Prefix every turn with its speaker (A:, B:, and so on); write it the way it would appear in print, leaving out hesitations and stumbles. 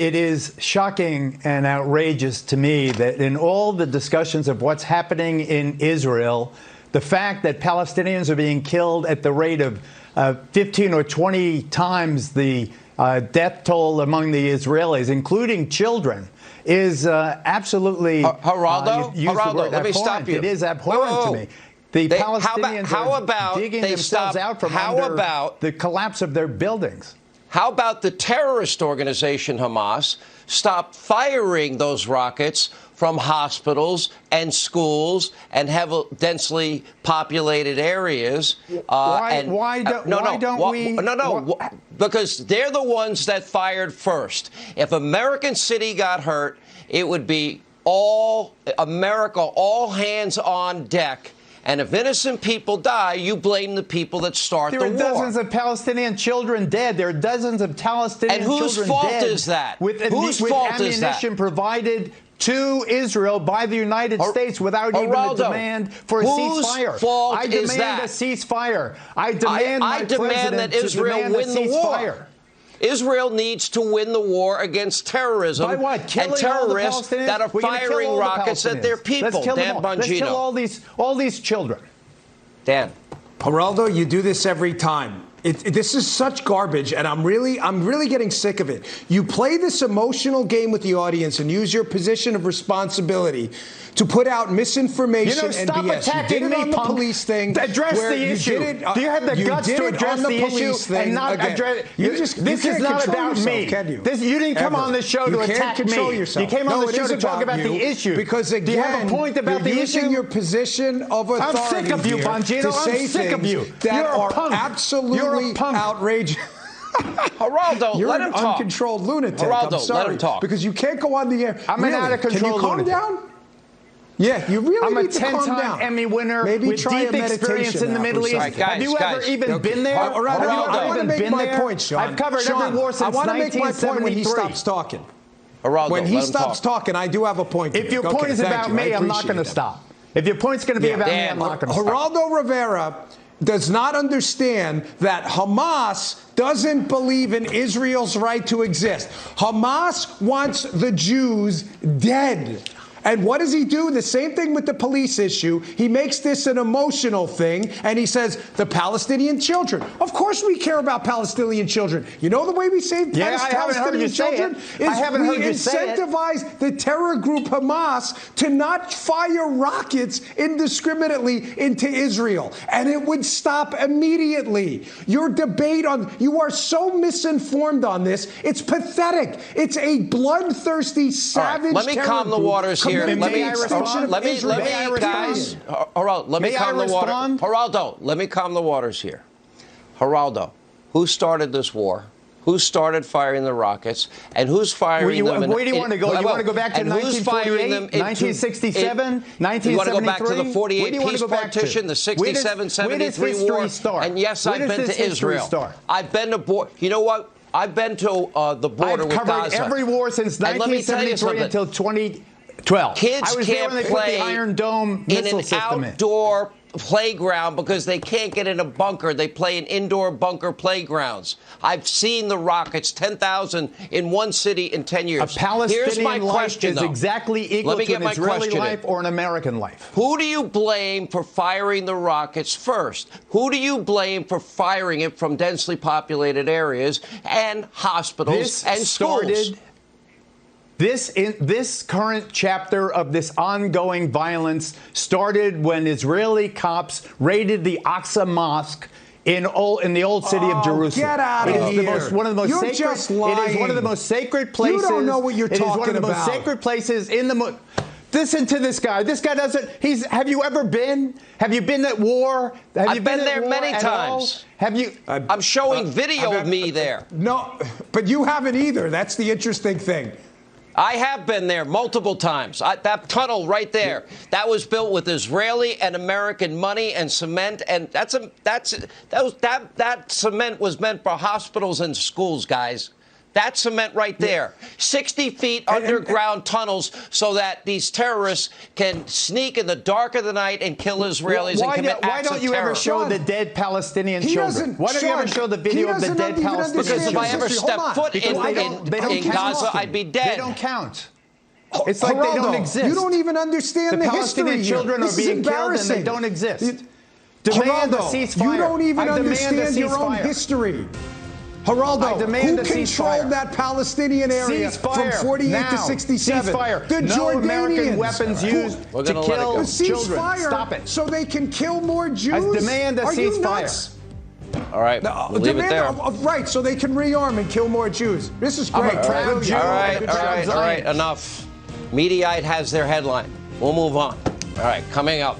A: It is shocking and outrageous to me that in all the discussions of what's happening in Israel, the fact that Palestinians are being killed at the rate of 15 or 20 times the death toll among the Israelis, including children, is absolutely
B: Geraldo, let me stop you.
A: It is abhorrent to me. The Palestinians are digging themselves out from under the collapse of their buildings.
B: How about the terrorist organization Hamas stop firing those rockets from hospitals and schools and densely populated areas?
A: Why don't we?
B: Because they're the ones that fired first. If American City got hurt, it would be all America, all hands on deck. And if innocent people die, you blame the people that start the war.
A: There are dozens of Palestinian children dead. There are dozens of Palestinian children dead.
B: And whose fault is that?
A: With ammunition provided to Israel by the United States without even a demand for a ceasefire.
B: Whose fault is that?
A: I demand a ceasefire. I demand
B: that Israel win the war. Israel needs to win the war against terrorism and terrorists that are firing rockets at their people. Dan Bongino.
A: Let's kill all these children.
B: Dan.
C: Geraldo, you do this every time. This is such garbage, and I'm really getting sick of it. You play this emotional game with the audience and use your position of responsibility to put out misinformation and
A: stop
C: BS.
A: Attacking
C: you did it
A: me,
C: on the police thing.
A: Address the issue. Do you have the guts to address the issue and not address? This is not about me. You didn't come on this show to attack me. You came on the show to talk about the issue.
C: Because again,
A: do you have a point about the issue?
C: You're using your position of authority.
A: I'm sick of you, Bongino. I'm sick of you.
C: That are absolutely outrageous.
B: Geraldo,
C: You're
B: let him
C: an
B: talk.
C: uncontrolled lunatic.
B: Geraldo,
C: I'm sorry,
B: let him talk.
C: Because you can't go on the air.
A: I'm an out-of-control
C: lunatic. Can you calm down? Yeah, you really need to calm down.
A: I'm a 10-time Emmy winner
C: Maybe
A: with deep experience in the Middle East. Have you ever even been there?
C: I want to make my point, Sean.
A: I've covered every war since 1973.
C: I want to make my point when he stops talking.
B: Geraldo,
C: when he stops talking, I do have a point.
A: If your point is about me, I'm not going to stop. If your point's going to be about me, I'm not going to stop.
C: Geraldo Rivera does not understand that Hamas doesn't believe in Israel's right to exist. Hamas wants the Jews dead. And what does he do? The same thing with the police issue. He makes this an emotional thing, and he says, the Palestinian children. Of course we care about Palestinian children. You know the way we save Palestinian children? We incentivize the terror group Hamas to not fire rockets indiscriminately into Israel. And it would stop immediately. Your debate you are so misinformed on this. It's pathetic. It's a bloodthirsty, savage
B: let me calm the waters here. Let me calm the waters here. Geraldo, who started this war? Who started firing the rockets? And who's firing them?
A: Where do you want to go? You want to go back to 1948, 1967, 1973?
B: You want to go back to the 48 peace partition, the 67-73 war? And yes, I've been to Israel. I've been to you know what? I've been to the border with Gaza.
A: I've covered every war since 1973 until 2012.
B: Kids can't play
A: the Iron Dome
B: in an outdoor playground because they can't get in a bunker. They play in indoor bunker playgrounds. I've seen the rockets, 10,000 in one city in 10 years.
A: A Palestinian life is exactly equal to an Israeli life or an American life.
B: Who do you blame for firing the rockets first? Who do you blame for firing it from densely populated areas and hospitals and schools?
A: This current chapter of this ongoing violence started when Israeli cops raided the Aqsa Mosque in the old city of Jerusalem.
C: Get out of here.
A: It is one of the most sacred places.
C: You don't know what you're talking about.
A: It is one of the most sacred places in the Listen to this guy. This guy doesn't. Have you ever been? Have you been at war?
B: I've been there many times.
A: Have you?
B: I'm showing video of me there.
C: No, but you haven't either. That's the interesting thing.
B: I have been there multiple times. That tunnel right there, that was built with Israeli and American money and cement, and that cement was meant for hospitals and schools, guys. That cement right there. 60 feet underground tunnels so that these terrorists can sneak in the dark of the night and kill Israelis and commit acts of terror.
A: Why don't you ever show the dead Palestinian children? Why don't you ever show the video of the dead Palestinian children?
B: Because if I ever step foot in Gaza, I'd be dead.
A: They don't count. It's like they don't exist.
C: You don't even understand the history.
A: Palestinian children are being killed and they don't exist. Demand a ceasefire.
C: You don't even understand your own history. Geraldo, who controlled that Palestinian area from 48 to 67?
A: Ceasefire.
C: The
A: no
C: Jordanians.
A: American weapons used to kill children. Stop it.
C: So they can kill more Jews?
A: I demand a ceasefire.
C: Are you nuts?
B: All right, we'll leave it there.
C: Right, so they can rearm and kill more Jews. This is great.
A: I'm a proud Jew.
B: All right, enough. Mediaite has their headline. We'll move on. All right, coming up.